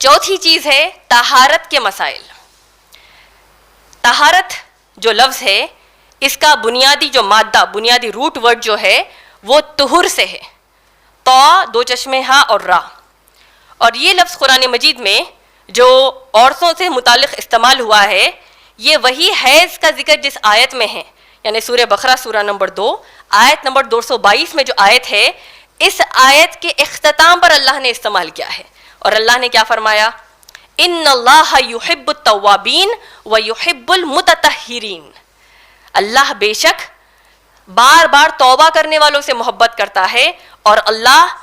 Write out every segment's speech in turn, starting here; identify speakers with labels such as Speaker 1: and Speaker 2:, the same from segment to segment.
Speaker 1: چوتھی چیز ہے طہارت کے مسائل. طہارت جو لفظ ہے اس کا بنیادی جو مادہ، بنیادی روٹ ورڈ جو ہے وہ طہر سے ہے، تو دو چشمے ہاں اور را. اور یہ لفظ قرآن مجید میں جو عورتوں سے متعلق استعمال ہوا ہے یہ وہی حیض کا ذکر جس آیت میں ہے، یعنی سورہ بقرہ سورہ نمبر 2 آیت نمبر 222 میں جو آیت ہے، اس آیت کے اختتام پر اللہ نے استعمال کیا ہے. اور اللہ نے کیا فرمایا؟ ان اللہ یحب التوابین ویحب المتطہرین. اللہ بے شک بار بار توبہ کرنے والوں سے محبت کرتا ہے اور اللہ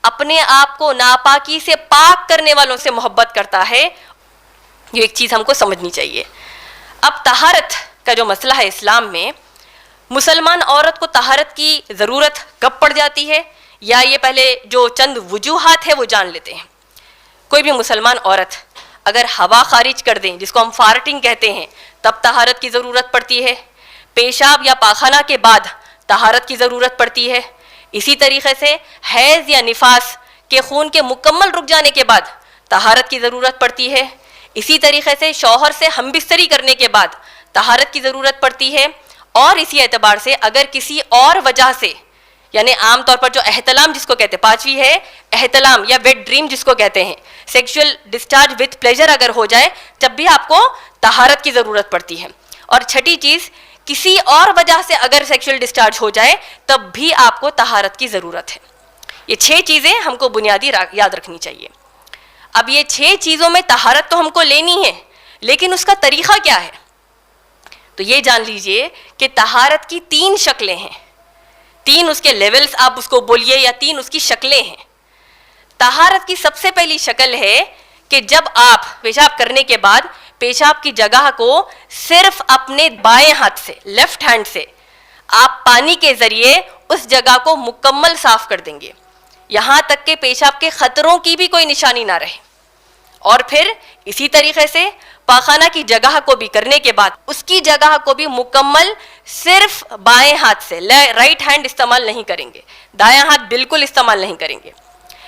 Speaker 1: اپنے آپ کو ناپاکی سے پاک کرنے والوں سے محبت کرتا ہے. یہ ایک چیز ہم کو سمجھنی چاہیے. اب طہارت کا جو مسئلہ ہے اسلام میں، مسلمان عورت کو طہارت کی ضرورت کب پڑ جاتی ہے، یا یہ پہلے جو چند وجوہات ہے وہ جان لیتے ہیں. کوئی بھی مسلمان عورت اگر ہوا خارج کر دیں، جس کو ہم فارٹنگ کہتے ہیں، تب طہارت کی ضرورت پڑتی ہے. پیشاب یا پاخانہ کے بعد طہارت کی ضرورت پڑتی ہے. اسی طریقے سے حیض یا نفاس کے خون کے مکمل رک جانے کے بعد طہارت کی ضرورت پڑتی ہے. اسی طریقے سے شوہر سے ہم بستری کرنے کے بعد طہارت کی ضرورت پڑتی ہے. اور اسی اعتبار سے اگر کسی اور وجہ سے، یعنی عام طور پر جو احتلام جس کو کہتے ہیں، پانچویں ہے احتلام یا ویٹ ڈریم جس کو کہتے ہیں، سیکشل ڈسچارج وتھ پلیجر اگر ہو جائے تب بھی آپ کو طہارت کی ضرورت پڑتی ہے. اور چھٹی چیز، کسی اور وجہ سے اگر سیکشل ڈسچارج ہو جائے تب بھی آپ کو طہارت کی ضرورت ہے. یہ 6 چیزیں ہم کو بنیادی یاد رکھنی چاہیے. اب یہ 6 چیزوں میں طہارت تو ہم کو لینی ہے، لیکن اس کا طریقہ کیا ہے؟ تو یہ جان لیجئے کہ طہارت کی 3 شکلیں ہیں. 3 اس کے لیولز آپ اس کو بولیے، یا 3 اس کی شکلیں ہیں. طہارت کی سب سے پہلی شکل ہے کہ جب آپ پیشاب کرنے کے بعد پیشاب کی جگہ کو صرف اپنے بائیں ہاتھ سے، لیفٹ ہینڈ سے، آپ پانی کے ذریعے اس جگہ کو مکمل صاف کر دیں گے، یہاں تک کہ پیشاب کے خطروں کی بھی کوئی نشانی نہ رہے. اور پھر اسی طریقے سے پاخانہ کی جگہ کو بھی کرنے کے بعد اس کی جگہ کو بھی مکمل صرف بائیں ہاتھ سے، رائٹ ہینڈ استعمال نہیں کریں گے، دایاں ہاتھ بالکل استعمال نہیں کریں گے،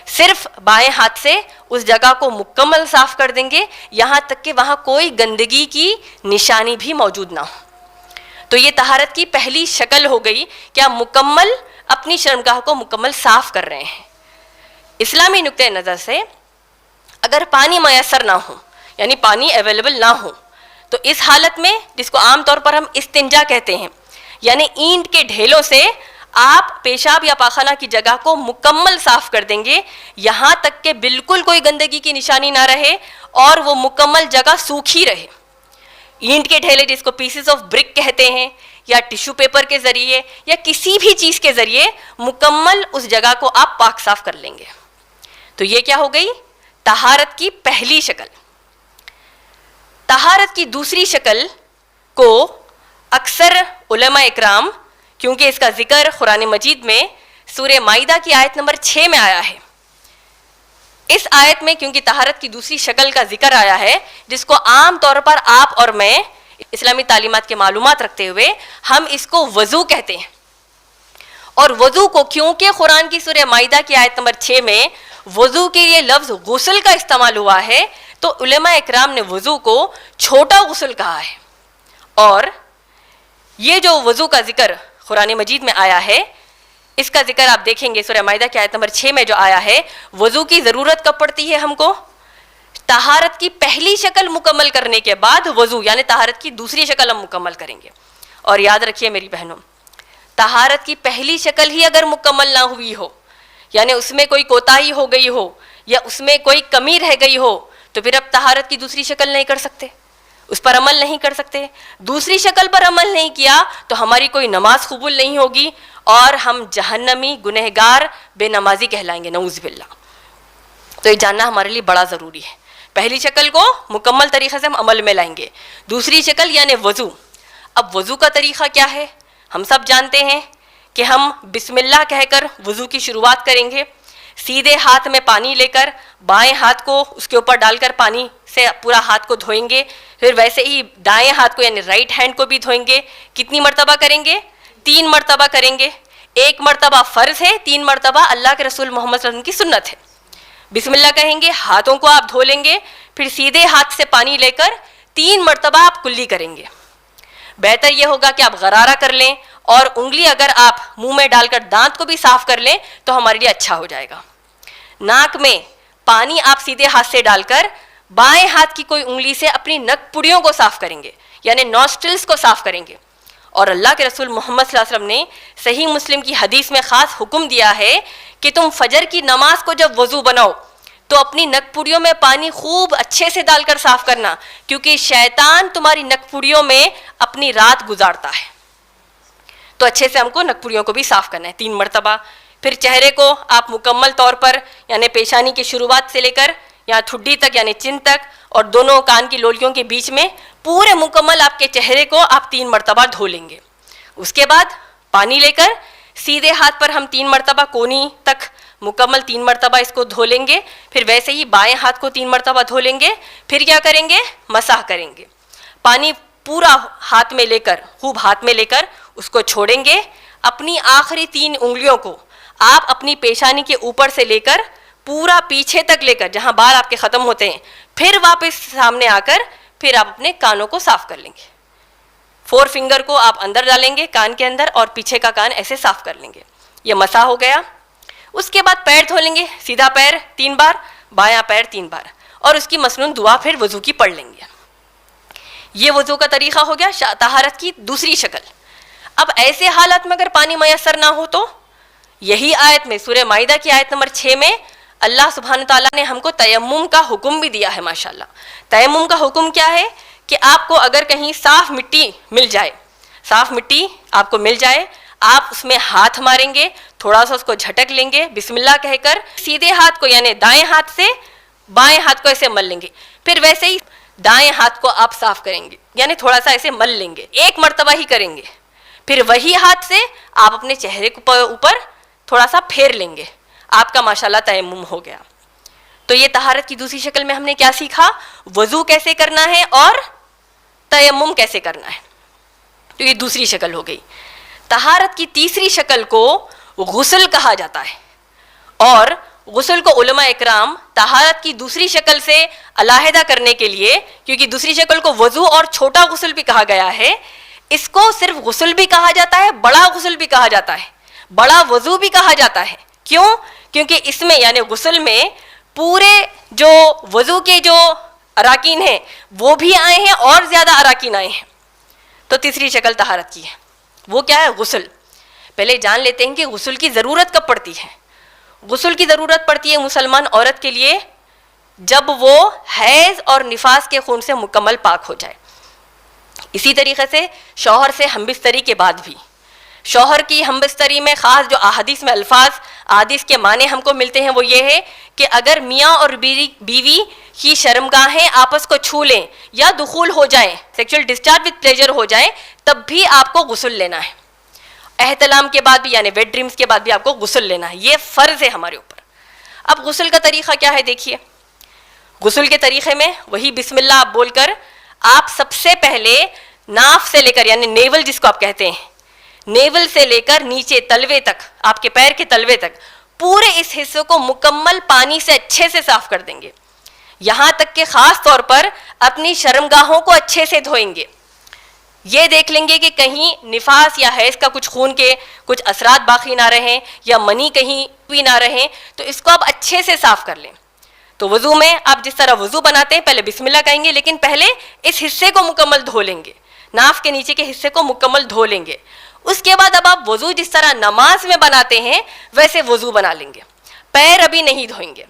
Speaker 1: صرف بائیں ہاتھ سے اس جگہ کو مکمل صاف کر دیں گے، یہاں تک کہ وہاں کوئی گندگی کی نشانی بھی موجود نہ ہو. تو یہ طہارت کی پہلی شکل ہو گئی کہ آپ مکمل اپنی شرمگاہ کو مکمل صاف کر رہے ہیں. اسلامی نقطۂ نظر سے اگر پانی میسر نہ ہو، یعنی پانی اویلیبل نہ ہو، تو اس حالت میں، جس کو عام طور پر ہم استنجا کہتے ہیں، یعنی اینٹ کے ڈھیلوں سے آپ پیشاب یا پاخانہ کی جگہ کو مکمل صاف کر دیں گے، یہاں تک کہ بالکل کوئی گندگی کی نشانی نہ رہے اور وہ مکمل جگہ سوکھی رہے. اینٹ کے ڈھیلے جس کو پیسز آف برک کہتے ہیں، یا ٹیشو پیپر کے ذریعے یا کسی بھی چیز کے ذریعے مکمل اس جگہ کو آپ پاک صاف کر لیں گے. تو یہ کیا ہو گئی؟ طہارت کی پہلی شکل. طہارت کی دوسری شکل کو اکثر علماء اکرام، کیونکہ اس کا ذکر قرآن مجید میں سورہ مائدہ کی آیت نمبر 6 میں آیا ہے، اس آیت میں کیونکہ طہارت کی دوسری شکل کا ذکر آیا ہے، جس کو عام طور پر آپ اور میں اسلامی تعلیمات کے معلومات رکھتے ہوئے ہم اس کو وضو کہتے ہیں. اور وضو کو کیونکہ قرآن کی سورہ مائدہ کی آیت نمبر 6 میں وضو کے لیے لفظ غسل کا استعمال ہوا ہے، تو علماء اکرام نے وضو کو چھوٹا غسل کہا ہے. اور یہ جو وضو کا ذکر قرآن مجید میں آیا ہے، اس کا ذکر آپ دیکھیں گے سورہ مائدہ کی آیت نمبر 6 میں جو آیا ہے. وضو کی ضرورت کب پڑتی ہے ہم کو؟ طہارت کی پہلی شکل مکمل کرنے کے بعد وضو، یعنی طہارت کی دوسری شکل ہم مکمل کریں گے. اور یاد رکھیے میری بہنوں، طہارت کی پہلی شکل ہی اگر مکمل نہ ہوئی ہو، یعنی اس میں کوئی کوتاہی ہو گئی ہو یا اس میں کوئی کمی رہ گئی ہو، تو پھر اب طہارت کی دوسری شکل نہیں کر سکتے، اس پر عمل نہیں کر سکتے. دوسری شکل پر عمل نہیں کیا تو ہماری کوئی نماز قبول نہیں ہوگی اور ہم جہنمی گنہگار بے نمازی کہلائیں گے، نعوذ باللہ. تو یہ جاننا ہمارے لیے بڑا ضروری ہے. پہلی شکل کو مکمل طریقے سے ہم عمل میں لائیں گے. دوسری شکل یعنی وضو. اب وضو کا طریقہ کیا ہے؟ ہم سب جانتے ہیں کہ ہم بسم اللہ کہہ کر وضو کی شروعات کریں گے. سیدھے ہاتھ میں پانی لے کر بائیں ہاتھ کو اس کے اوپر ڈال کر پانی سے پورا ہاتھ کو دھوئیں گے. پھر ویسے ہی دائیں ہاتھ کو یعنی رائٹ ہینڈ کو بھی دھوئیں گے. کتنی مرتبہ کریں گے؟ 3 مرتبہ کریں گے. 1 مرتبہ فرض ہے، 3 مرتبہ اللہ کے رسول محمد صلی اللہ علیہ وسلم کی سنت ہے. بسم اللہ کہیں گے, ہاتھوں کو آپ دھو لیں گے, پھر سیدھے ہاتھ سے پانی لے کر 3 مرتبہ آپ کلی کریں گے. بہتر یہ ہوگا کہ آپ غرارہ کر لیں اور انگلی اگر آپ منہ میں ڈال کر دانت کو بھی صاف کر لیں تو ہمارے لیے اچھا ہو جائے گا. ناک میں پانی آپ سیدھے ہاتھ سے ڈال کر بائیں ہاتھ کی کوئی انگلی سے اپنی نک پڑیوں کو صاف کریں گے, یعنی نوسٹرلز کو صاف کریں گے. اور اللہ کے رسول محمد صلی اللہ علیہ وسلم نے صحیح مسلم کی حدیث میں خاص حکم دیا ہے کہ تم فجر کی نماز کو جب وضو بناؤ تو اپنی نک پڑیوں میں پانی خوب اچھے سے ڈال کر صاف کرنا, کیونکہ شیطان تمہاری نک پڑیوں میں اپنی رات گزارتا ہے. تو اچھے سے ہم کو نک پڑیوں کو بھی صاف کرنا ہے 3 مرتبہ. پھر چہرے کو آپ مکمل طور پر یعنی پیشانی کی شروعات سے لے کر یہاں ٹھڈی تک یعنی چن تک اور دونوں کان کی لولیوں کے بیچ میں پورے مکمل آپ کے چہرے کو آپ 3 مرتبہ دھو لیں گے. اس کے بعد پانی لے کر سیدھے ہاتھ پر ہم 3 مرتبہ کونی تک مکمل 3 مرتبہ اس کو دھو لیں گے. پھر ویسے ہی بائیں ہاتھ کو 3 مرتبہ دھو لیں گے. پھر کیا کریں گے, مسح کریں گے. پانی پورا ہاتھ میں لے کر خوب ہاتھ میں لے کر اس کو چھوڑیں گے. اپنی آخری 3 انگلیوں کو آپ اپنی پیشانی کے اوپر سے لے کر پورا پیچھے تک لے کر جہاں بال آپ کے ختم ہوتے ہیں پھر واپس سامنے آ کر پھر آپ اپنے کانوں کو صاف کر لیں گے. 4 فنگر کو آپ اندر ڈالیں گے کان کے اندر اور پیچھے کا کان ایسے صاف کر لیں گے. یہ مسح ہو گیا. اس کے بعد پیر دھو لیں گے, سیدھا پیر 3 بار, بایاں پیر 3 بار, اور اس کی مسنون دعا پھر وضو کی پڑھ لیں گے. یہ وضو کا طریقہ ہو گیا طہارت کی دوسری شکل. اب ایسے حالت میں اگر پانی میسر نہ ہو تو یہی آیت میں سورہ مائدہ کی آیت نمبر 6 میں اللہ سبحانہ تعالیٰ نے ہم کو تیمم کا حکم بھی دیا ہے. ماشاءاللہ, تیمم کا حکم کیا ہے کہ آپ کو اگر کہیں صاف مٹی مل جائے, صاف مٹی آپ کو مل جائے, آپ اس میں ہاتھ ماریں گے, تھوڑا سا اس کو جھٹک لیں گے بسم اللہ کہہ کر, سیدھے ہاتھ کو یعنی دائیں ہاتھ سے بائیں ہاتھ کو ایسے مل لیں گے. پھر ویسے ہی دائیں ہاتھ کو آپ صاف کریں گے, یعنی تھوڑا سا ایسے مل لیں گے, 1 مرتبہ ہی کریں گے. پھر وہی ہاتھ سے آپ اپنے چہرے کے اوپر تھوڑا سا پھیر لیں گے. آپ کا ماشاءاللہ تیمم ہو گیا. تو یہ طہارت کی دوسری شکل میں ہم نے کیا سیکھا, وضو کیسے کرنا ہے اور تیمم کیسے کرنا ہے. تو یہ دوسری شکل ہو گئی. طہارت کی تیسری شکل کو غسل کہا جاتا ہے, اور غسل کو علماء اکرام طہارت کی دوسری شکل سے علیحدہ کرنے کے لیے, کیونکہ دوسری شکل کو وضو اور چھوٹا غسل بھی کہا گیا ہے, اس کو صرف غسل بھی کہا جاتا ہے, بڑا غسل بھی کہا جاتا ہے, بڑا وضو بھی کہا جاتا ہے. کیوں؟ کیونکہ اس میں یعنی غسل میں پورے جو وضو کے جو اراکین ہیں وہ بھی آئے ہیں اور زیادہ اراکین آئے ہیں. تو تیسری شکل طہارت کی ہے, وہ کیا ہے, غسل. پہلے جان لیتے ہیں کہ غسل کی ضرورت کب پڑتی ہے. غسل کی ضرورت پڑتی ہے مسلمان عورت کے لیے جب وہ حیض اور نفاس کے خون سے مکمل پاک ہو جائے. اسی طریقے سے شوہر سے ہمبستری کے بعد بھی. شوہر کی ہمبستری میں خاص جو احادیث میں الفاظ احادیث کے معنی ہم کو ملتے ہیں وہ یہ ہے کہ اگر میاں اور بیوی کی شرمگاہیں آپس کو چھو لیں یا دخول ہو جائیں, سیکشل ڈسچارج وتھ پلیجر ہو جائیں, تب بھی آپ کو غسل لینا ہے. احتلام کے بعد بھی یعنی ویٹ ڈریمز کے بعد بھی آپ کو غسل لینا ہے, یہ فرض ہے ہمارے اوپر. اب غسل کا طریقہ کیا ہے دیکھیے. غسل کے طریقے میں وہی بسم اللہ آپ بول کر آپ سب سے پہلے ناف سے لے کر یعنی نیول جس کو آپ کہتے ہیں, نیول سے لے کر نیچے تلوے تک, آپ کے پیر کے تلوے تک پورے اس حصے کو مکمل پانی سے اچھے سے صاف کر دیں گے. یہاں تک کہ خاص طور پر اپنی شرمگاہوں کو اچھے سے دھوئیں گے. یہ دیکھ لیں گے کہ کہیں نفاس یا حیض کا کچھ خون کے کچھ اثرات باقی نہ رہیں یا منی کہیں بھی نہ رہیں, تو اس کو آپ اچھے سے صاف کر لیں. تو وضو میں آپ جس طرح وضو بناتے ہیں پہلے بسم اللہ کہیں گے, لیکن پہلے اس حصے کو مکمل دھو لیں گے, ناف کے نیچے کے حصے کو مکمل دھو لیں گے. اس کے بعد اب آپ وضو جس طرح نماز میں بناتے ہیں ویسے وضو بنا لیں گے. پیر ابھی نہیں دھوئیں گے.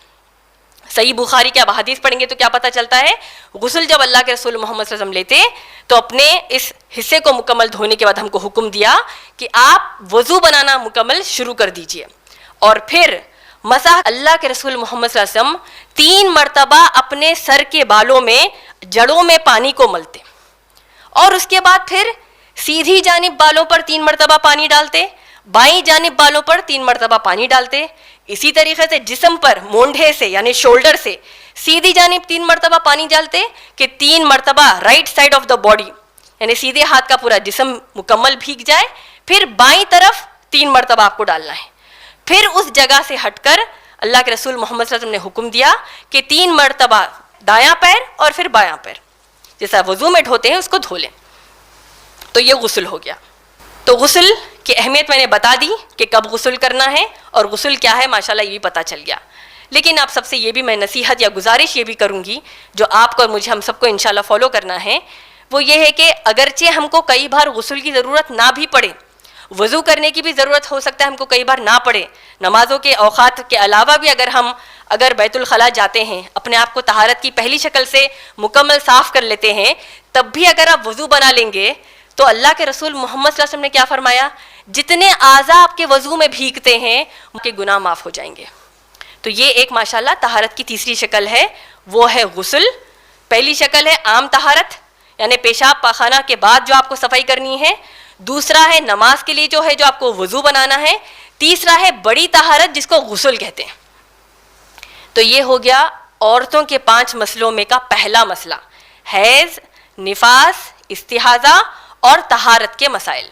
Speaker 1: صحیح بخاری کی اب حدیث پڑھیں گے تو کیا پتہ چلتا ہے, غسل جب اللہ کے رسول محمد صلی اللہ علیہ وسلم لیتے تو اپنے اس حصے کو مکمل دھونے کے بعد ہم کو حکم دیا کہ آپ وضو بنانا مکمل شروع کر دیجئے. اور پھر مسح اللہ کے رسول محمد صلی اللہ علیہ وسلم 3 مرتبہ اپنے سر کے بالوں میں جڑوں میں پانی کو ملتے, اور اس کے بعد پھر سیدھی جانب بالوں پر 3 مرتبہ پانی ڈالتے, بائیں جانب بالوں پر 3 مرتبہ پانی ڈالتے. اسی طریقے سے جسم پر مونڈھے سے یعنی شولڈر سے سیدھی جانب 3 مرتبہ پانی ڈالتے کہ 3 مرتبہ right side of the body یعنی سیدھے ہاتھ کا پورا جسم مکمل بھیگ جائے. پھر بائیں طرف 3 مرتبہ آپ کو ڈالنا ہے. پھر اس جگہ سے ہٹ کر اللہ کے رسول محمد صلی اللہ علیہ وسلم نے حکم دیا کہ 3 مرتبہ دایاں پیر اور پھر بایاں پیر جیسا وضو میں دھوتے ہیں اس کو دھو لیں. تو یہ غسل ہو گیا. تو غسل کی اہمیت میں نے بتا دی کہ کب غسل کرنا ہے اور غسل کیا ہے، ماشاءاللہ یہ بھی پتہ چل گیا. لیکن آپ سب سے یہ بھی میں نصیحت یا گزارش یہ بھی کروں گی جو آپ کو اور مجھے ہم سب کو انشاءاللہ فالو کرنا ہے، وہ یہ ہے کہ اگرچہ ہم کو کئی بار غسل کی ضرورت نہ بھی پڑے، وضو کرنے کی بھی ضرورت ہو سکتا ہے ہم کو کئی بار نہ پڑے، نمازوں کے اوقات کے علاوہ بھی اگر بیت الخلاء جاتے ہیں، اپنے آپ کو طہارت کی پہلی شکل سے مکمل صاف کر لیتے ہیں، تب بھی اگر آپ وضو بنا لیں گے تو اللہ کے رسول محمد صلی اللہ علیہ وسلم نے کیا فرمایا، جتنے اعضاء آپ کے وضو میں بھیگتے ہیں ان کے گناہ معاف ہو جائیں گے. تو یہ ایک ماشاءاللہ طہارت کی تیسری شکل ہے، وہ ہے غسل. پہلی شکل ہے عام طہارت، یعنی پیشاب پاخانہ کے بعد جو آپ کو صفائی کرنی ہے. دوسرا ہے نماز کے لیے جو آپ کو وضو بنانا ہے. تیسرا ہے بڑی طہارت جس کو غسل کہتے ہیں. تو یہ ہو گیا عورتوں کے 5 مسئلوں میں کا پہلا مسئلہ، حیض، نفاس، استحاضہ اور طہارت کے مسائل.